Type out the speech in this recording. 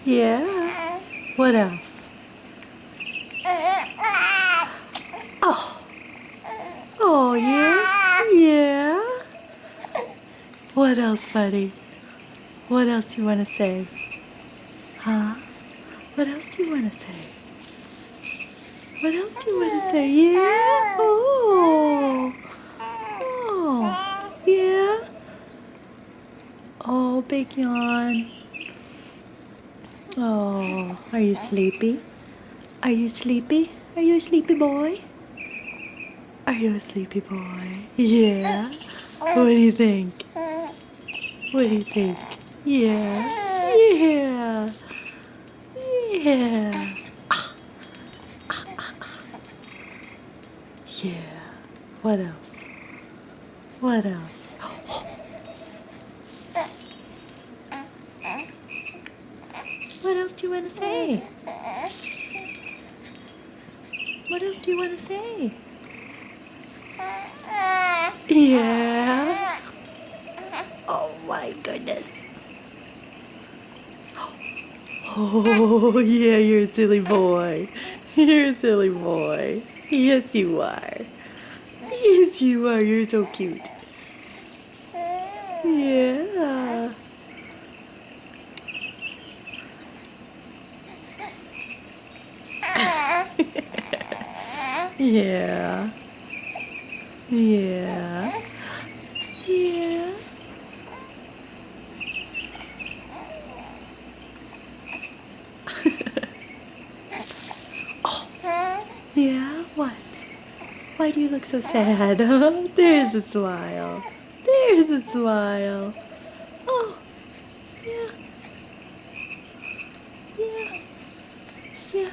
Yeah. What else? Oh. Oh, yeah? Yeah? What else, buddy? What else do you want to say? Huh? What else do you want to say? What else do you want to say? Yeah? Oh. Oh. Yeah? Oh, big yawn. Oh, are you sleepy? Are you sleepy? Are you a sleepy boy? Are you a sleepy boy? Yeah? What do you think? What do you think? Yeah? Yeah! Yeah! Yeah! What else? What else? What else do you want to say? What else do you want to say? Yeah? Oh my goodness. Oh, yeah, you're a silly boy. You're a silly boy. Yes, you are. Yes, you are. You're so cute. Yeah. Yeah. Yeah. Yeah. Yeah? What? Why do you look so sad? There's a smile. There's a smile. Oh, yeah. Yeah. Yeah.